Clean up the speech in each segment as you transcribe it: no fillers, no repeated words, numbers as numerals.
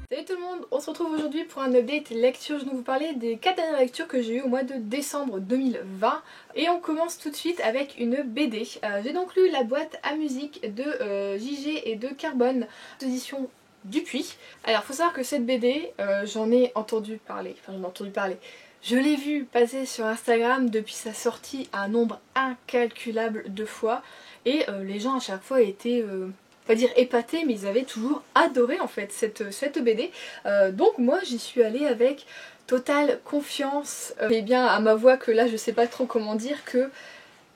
Salut tout le monde, on se retrouve aujourd'hui pour un update lecture. Je vais vous parler des 4 dernières lectures que j'ai eues au mois de décembre 2020. Et on commence tout de suite avec une BD. J'ai donc lu La boîte à musique de JG et de Carbone, édition Dupuis. Alors faut savoir que cette BD, j'en ai entendu parler, je l'ai vue passer sur Instagram depuis sa sortie un nombre incalculable de fois. Et les gens à chaque fois étaient... pas dire épatés, mais ils avaient toujours adoré en fait cette BD. Donc moi j'y suis allée avec totale confiance, et bien à ma voix que là je sais pas trop comment dire, que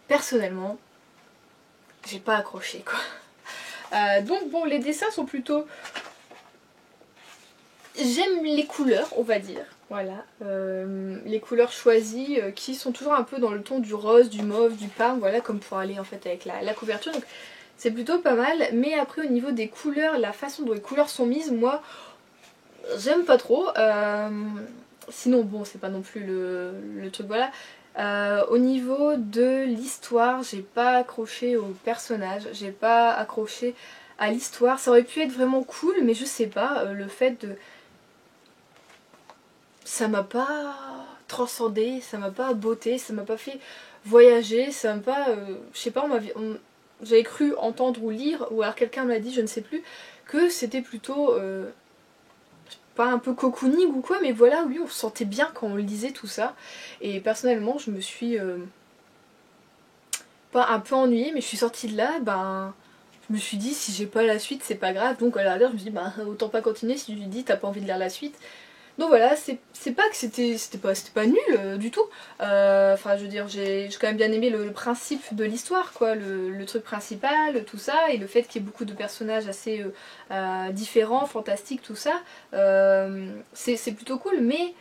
personnellement j'ai pas accroché quoi. Donc bon, les dessins sont plutôt... J'aime les couleurs on va dire. Voilà, les couleurs choisies qui sont toujours un peu dans le ton du rose, du mauve, du parme, voilà, comme pour aller en fait avec la couverture. Donc c'est plutôt pas mal, mais après au niveau des couleurs, la façon dont les couleurs sont mises, moi j'aime pas trop. Sinon bon, c'est pas non plus le truc, voilà. Au niveau de l'histoire, j'ai pas accroché au personnage, j'ai pas accroché à l'histoire. Ça aurait pu être vraiment cool, mais je sais pas, le fait de... Ça m'a pas transcendé, ça m'a pas beauté, ça m'a pas fait voyager, ça m'a pas... je sais pas, j'avais cru entendre ou lire, ou alors quelqu'un m'a dit, je ne sais plus, que c'était plutôt... pas un peu cocooning ou quoi, mais voilà, oui, on se sentait bien quand on lisait tout ça. Et personnellement, je me suis... pas un peu ennuyée, mais je suis sortie de là, ben... Je me suis dit, si j'ai pas la suite, c'est pas grave. Donc à la rigueur, je me suis dit, bah autant pas continuer si tu lui dis, t'as pas envie de lire la suite. Donc voilà, c'est pas que c'était pas nul du tout. Enfin je veux dire, j'ai quand même bien aimé le principe de l'histoire, quoi, le truc principal, tout ça, et le fait qu'il y ait beaucoup de personnages assez différents, fantastiques, tout ça. C'est plutôt cool, mais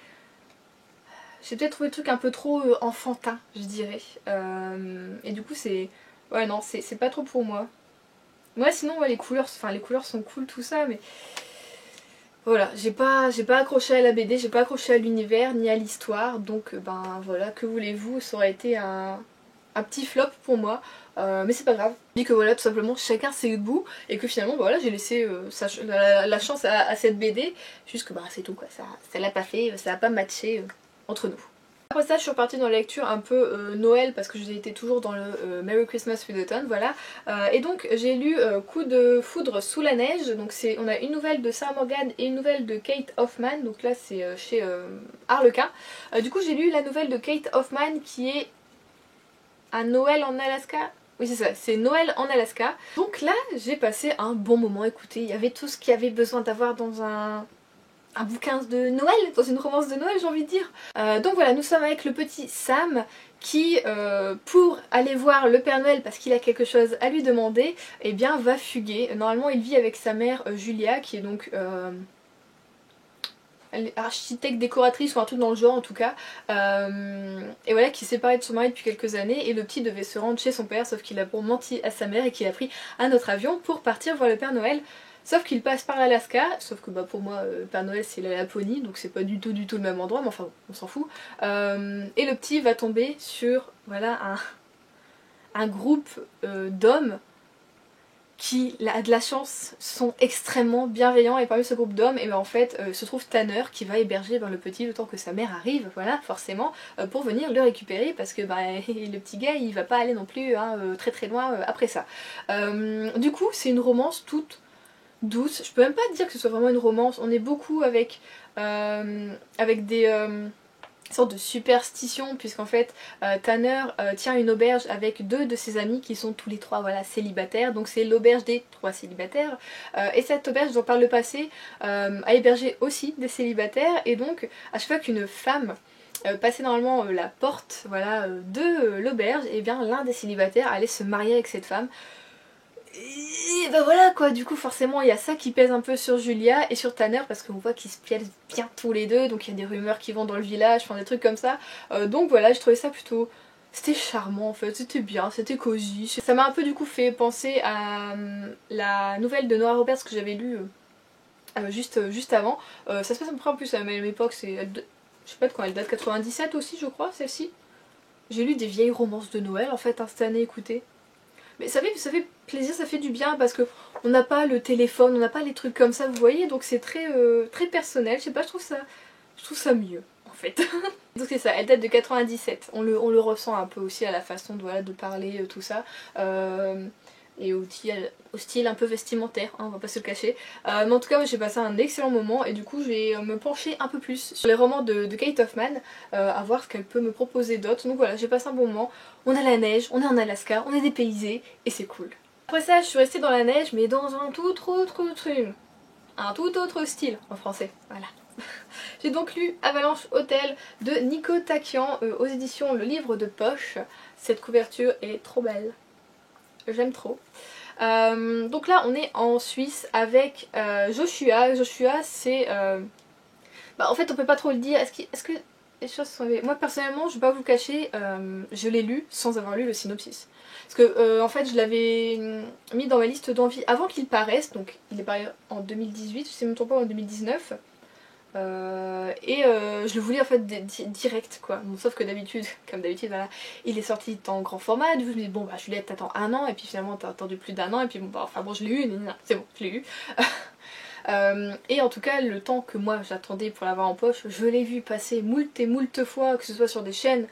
j'ai peut-être trouvé le truc un peu trop enfantin, je dirais. Et du coup c'est... Ouais non, c'est pas trop pour moi. Moi sinon ouais, les couleurs sont cool, tout ça, mais... Voilà, j'ai pas accroché à la BD, j'ai pas accroché à l'univers ni à l'histoire, donc ben voilà, que voulez-vous, ça aurait été un petit flop pour moi, mais c'est pas grave. Je dis que voilà, tout simplement, chacun ses goûts, et que finalement, bah, voilà, j'ai laissé la chance à cette BD, juste que bah c'est tout quoi, ça l'a pas fait, ça a pas matché entre nous. Après ça, je suis repartie dans la lecture un peu Noël parce que j'ai été toujours dans le Merry Christmas with Autumn, voilà. Et donc j'ai lu Coup de foudre sous la neige, donc on a une nouvelle de Sarah Morgan et une nouvelle de Kate Hoffman, donc là c'est chez Harlequin. Du coup j'ai lu la nouvelle de Kate Hoffman qui est Un Noël en Alaska. Oui c'est ça, c'est Noël en Alaska. Donc là j'ai passé un bon moment, écoutez, il y avait tout ce qu'il y avait besoin d'avoir dans un bouquin de Noël, dans une romance de Noël j'ai envie de dire. Donc voilà, nous sommes avec le petit Sam qui, pour aller voir le Père Noël parce qu'il a quelque chose à lui demander, eh bien va fuguer. Normalement il vit avec sa mère Julia qui est donc architecte décoratrice ou un truc dans le genre en tout cas, et voilà, qui est séparée de son mari depuis quelques années, et le petit devait se rendre chez son père sauf qu'il a pour menti à sa mère et qu'il a pris un autre avion pour partir voir le Père Noël. Sauf qu'il passe par l'Alaska, sauf que bah, pour moi Père Noël c'est la Laponie, donc c'est pas du tout le même endroit, mais enfin on s'en fout. Et le petit va tomber sur voilà, un groupe d'hommes qui a de la chance, sont extrêmement bienveillants, et parmi ce groupe d'hommes, et ben en fait se trouve Tanner qui va héberger le petit le temps que sa mère arrive, voilà, forcément, pour venir le récupérer parce que le petit gars il va pas aller non plus très très loin après ça. Du coup c'est une romance toute douce, je peux même pas dire que ce soit vraiment une romance, on est beaucoup avec des sorte de superstition, puisqu'en fait Tanner tient une auberge avec deux de ses amis qui sont tous les trois voilà, célibataires, donc c'est l'auberge des trois célibataires, et cette auberge dans par le passé a hébergé aussi des célibataires, et donc à chaque fois qu'une femme passait normalement la porte voilà, de l'auberge, et bien l'un des célibataires allait se marier avec cette femme. Et bah voilà quoi, du coup forcément il y a ça qui pèse un peu sur Julia et sur Tanner parce qu'on voit qu'ils se plaisent bien tous les deux, donc il y a des rumeurs qui vont dans le village, enfin des trucs comme ça. Donc voilà, je trouvais ça plutôt... C'était charmant en fait, c'était bien, c'était cosy. Ça m'a un peu du coup fait penser à la nouvelle de Nora Roberts que j'avais lue juste avant. Ça se passe à peu près en plus à la même époque, je sais pas de quand, elle date 97 aussi je crois celle-ci. J'ai lu des vieilles romances de Noël en fait cette année, écoutez. Mais ça fait plaisir, ça fait du bien parce que on n'a pas le téléphone, on n'a pas les trucs comme ça, vous voyez, donc c'est très personnel, je sais pas, je trouve ça mieux en fait. Donc c'est ça, elle date de 97, on le ressent un peu aussi à la façon de, voilà, de parler, tout ça. Et au style un peu vestimentaire, hein, on va pas se le cacher. Mais en tout cas, moi, j'ai passé un excellent moment et du coup, je vais me pencher un peu plus sur les romans de Kate Hoffman, à voir ce qu'elle peut me proposer d'autre. Donc voilà, j'ai passé un bon moment. On a la neige, on est en Alaska, on est dépaysé et c'est cool. Après ça, je suis restée dans la neige, mais dans un tout autre style en français. Voilà. J'ai donc lu Avalanche Hotel de Nico Takian aux éditions Le Livre de Poche. Cette couverture est trop belle. J'aime trop. Donc là on est en Suisse avec Joshua. Joshua c'est... Bah, en fait on peut pas trop le dire. Est-ce que les choses sont... Moi personnellement je vais pas vous le cacher, je l'ai lu sans avoir lu le synopsis. Parce que en fait je l'avais mis dans ma liste d'envie avant qu'il paraisse. Donc il est paru en 2018, je sais même pas, en 2019. Je le voulais en fait direct quoi. Bon, sauf que d'habitude, comme d'habitude, voilà, il est sorti en grand format. Du coup je me dis bon bah Juliette t'attends un an et puis finalement t'as attendu plus d'un an et puis bon bah enfin bon je l'ai eu, c'est bon, je l'ai eu. Et en tout cas le temps que moi j'attendais pour l'avoir en poche, je l'ai vu passer moult et moult fois, que ce soit sur des chaînes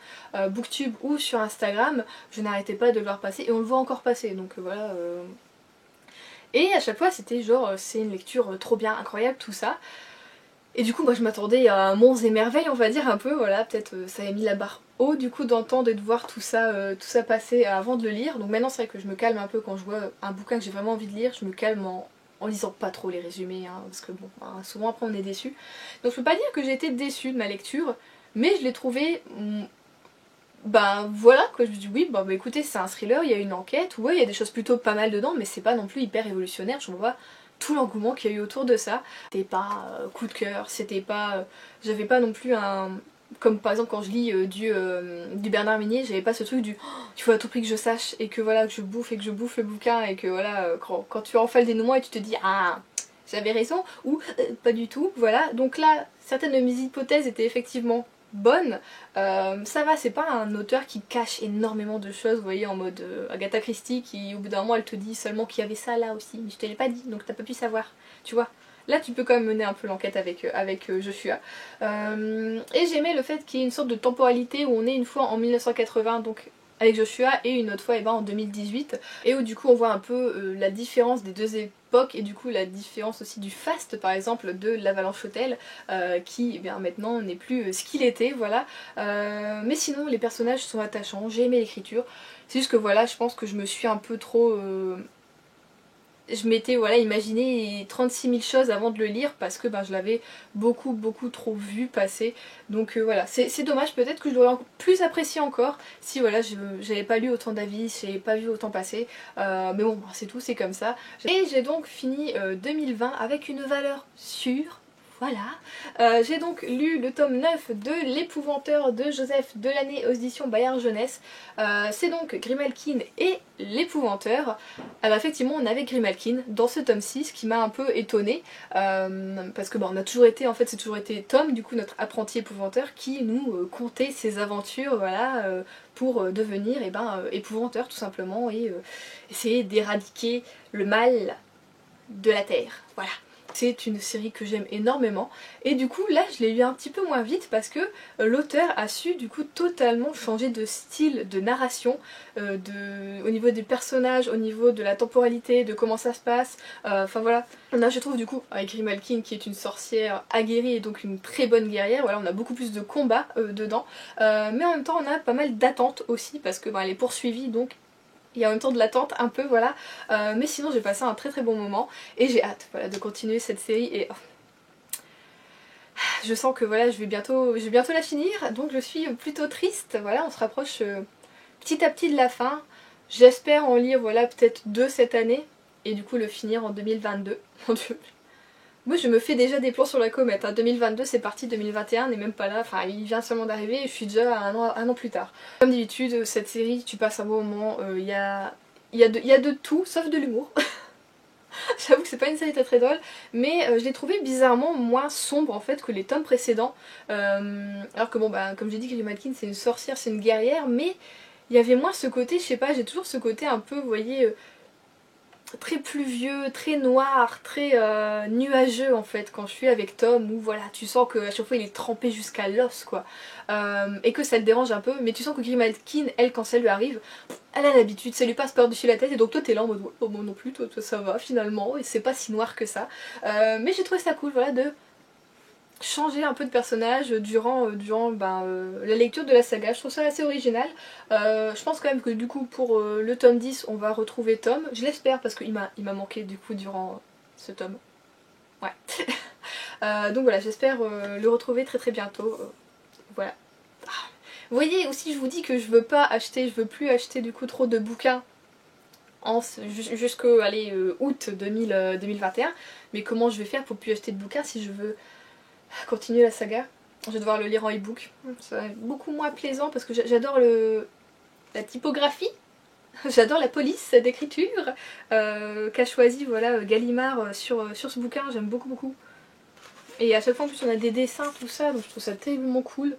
Booktube ou sur Instagram, je n'arrêtais pas de le voir passer et on le voit encore passer donc voilà. Et à chaque fois c'était genre c'est une lecture trop bien, incroyable, tout ça. Et du coup moi je m'attendais à monts et merveilles on va dire un peu, voilà, peut-être ça a mis la barre haut du coup d'entendre et de voir tout ça passer avant de le lire. Donc maintenant c'est vrai que je me calme un peu quand je vois un bouquin que j'ai vraiment envie de lire, je me calme en lisant pas trop les résumés, hein, parce que bon, hein, souvent après on est déçu. Donc je peux pas dire que j'ai été déçue de ma lecture, mais je l'ai trouvé... Ben voilà quoi, je me dis oui, bah écoutez c'est un thriller, il y a une enquête, ouais il y a des choses plutôt pas mal dedans, mais c'est pas non plus hyper révolutionnaire, je vois pas tout l'engouement qu'il y a eu autour de ça. C'était pas coup de cœur, c'était pas... j'avais pas non plus un... Comme par exemple quand je lis du Bernard Minet, j'avais pas ce truc du oh, il faut à tout prix que je sache et que voilà que je bouffe le bouquin et que voilà quand tu enfales des dénouements et tu te dis ah j'avais raison ou pas du tout, voilà. Donc là certaines de mes hypothèses étaient effectivement bonnes. Ça va, c'est pas un auteur qui cache énormément de choses, vous voyez, en mode Agatha Christie qui au bout d'un moment elle te dit seulement qu'il y avait ça là aussi, mais je te l'ai pas dit donc t'as pas pu savoir, tu vois. Là tu peux quand même mener un peu l'enquête avec Joshua. Et j'aimais le fait qu'il y ait une sorte de temporalité où on est une fois en 1980 donc avec Joshua et une autre fois en 2018 et où du coup on voit un peu la différence des deux époques et du coup la différence aussi du faste par exemple de l'Avalanche Hotel qui eh bien, maintenant n'est plus ce qu'il était, voilà. Mais sinon les personnages sont attachants, j'ai aimé l'écriture, c'est juste que voilà je pense que je me suis un peu trop... je m'étais voilà, imaginé 36 000 choses avant de le lire parce que ben, je l'avais beaucoup trop vu passer. Donc voilà, c'est dommage, peut-être que je l'aurais plus apprécié encore si voilà, j'avais pas lu autant d'avis, si j'avais pas vu autant passer. Mais bon, c'est tout, c'est comme ça. Et j'ai donc fini 2020 avec une valeur sûre. Voilà, j'ai donc lu le tome 9 de L'Épouvanteur de Joseph Delaney aux éditions Bayard Jeunesse. C'est donc Grimalkin et L'Épouvanteur. Alors effectivement on avait Grimalkin dans ce tome 6 qui m'a un peu étonnée parce que bah, on a toujours été, en fait c'est toujours été Tom, du coup notre apprenti épouvanteur qui nous contait ses aventures, voilà, pour devenir épouvanteur tout simplement et essayer d'éradiquer le mal de la terre, voilà. C'est une série que j'aime énormément et du coup là je l'ai lu un petit peu moins vite parce que l'auteur a su du coup totalement changer de style de narration au niveau des personnages, au niveau de la temporalité, de comment ça se passe, enfin voilà. Là je trouve du coup avec Grimalkin qui est une sorcière aguerrie et donc une très bonne guerrière, voilà, on a beaucoup plus de combats dedans, mais en même temps on a pas mal d'attentes aussi parce que elle est poursuivie donc il y a en même temps de l'attente un peu, voilà. Mais sinon j'ai passé un très bon moment et j'ai hâte voilà, de continuer cette série et je sens que voilà je vais bientôt la finir donc je suis plutôt triste, voilà, on se rapproche petit à petit de la fin. J'espère en lire voilà peut-être 2 cette année et du coup le finir en 2022. Mon dieu. Moi je me fais déjà des plans sur la comète, hein. 2022 c'est parti, 2021 n'est même pas là, enfin il vient seulement d'arriver et je suis déjà un an plus tard. Comme d'habitude cette série tu passes un bon moment, il y a de tout sauf de l'humour. J'avoue que c'est pas une série très drôle, mais je l'ai trouvée bizarrement moins sombre en fait que les tomes précédents. Alors que bon bah comme j'ai dit Grimalkin c'est une sorcière, c'est une guerrière, mais il y avait moins ce côté, je sais pas, j'ai toujours ce côté un peu, vous voyez, très pluvieux, très noir, très nuageux en fait quand je suis avec Tom, où voilà, tu sens qu'à chaque fois il est trempé jusqu'à l'os quoi, et que ça le dérange un peu, mais tu sens que Grimalkin, elle, quand ça lui arrive, elle a l'habitude, ça lui passe par-dessus la tête, et donc toi t'es là en mode oh moi non plus, toi ça va finalement, et c'est pas si noir que ça, mais j'ai trouvé ça cool, voilà, de changer un peu de personnage durant la lecture de la saga. Je trouve ça assez original. Je pense quand même que du coup pour le tome 10 on va retrouver Tom. Je l'espère parce qu'il m'a manqué du coup durant ce tome. Ouais. Donc voilà, j'espère le retrouver très très bientôt. Voilà. Ah. Vous voyez aussi, je vous dis que je veux plus acheter du coup trop de bouquins jusqu'au août 2021. Mais comment je vais faire pour plus acheter de bouquins si je veux continuer la saga? Je vais devoir le lire en e-book. Ça va être beaucoup moins plaisant parce que j'adore la typographie, j'adore la police d'écriture qu'a choisi voilà, Gallimard sur ce bouquin, j'aime beaucoup beaucoup. Et à chaque fois en plus on a des dessins, tout ça, donc je trouve ça terriblement cool.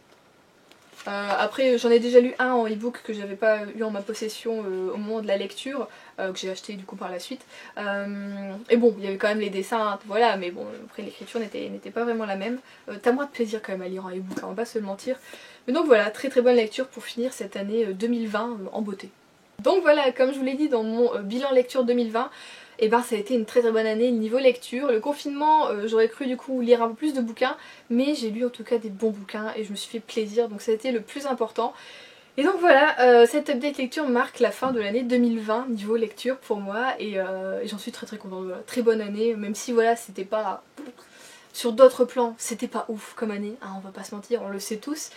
Après j'en ai déjà lu un en e-book que j'avais pas eu en ma possession au moment de la lecture, que j'ai acheté du coup par la suite. Et bon, il y avait quand même les dessins, voilà, mais bon, après l'écriture n'était pas vraiment la même. T'as moins de plaisir quand même à lire en e-book, on va pas se le mentir. Mais donc voilà, très très bonne lecture pour finir cette année 2020 en beauté. Donc voilà, comme je vous l'ai dit dans mon bilan lecture 2020, et ben ça a été une très très bonne année niveau lecture. Le confinement, j'aurais cru du coup lire un peu plus de bouquins, mais j'ai lu en tout cas des bons bouquins et je me suis fait plaisir, donc ça a été le plus important. Et donc voilà, cette update lecture marque la fin de l'année 2020 niveau lecture pour moi, et j'en suis très très contente. Voilà, très bonne année, même si voilà, c'était pas... Sur d'autres plans, c'était pas ouf comme année, hein, on va pas se mentir, on le sait tous.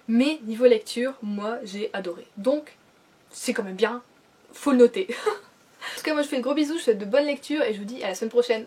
Mais niveau lecture, moi j'ai adoré. Donc c'est quand même bien, faut le noter. En tout cas moi je vous fais de gros bisous, je vous souhaite de bonnes lectures et je vous dis à la semaine prochaine.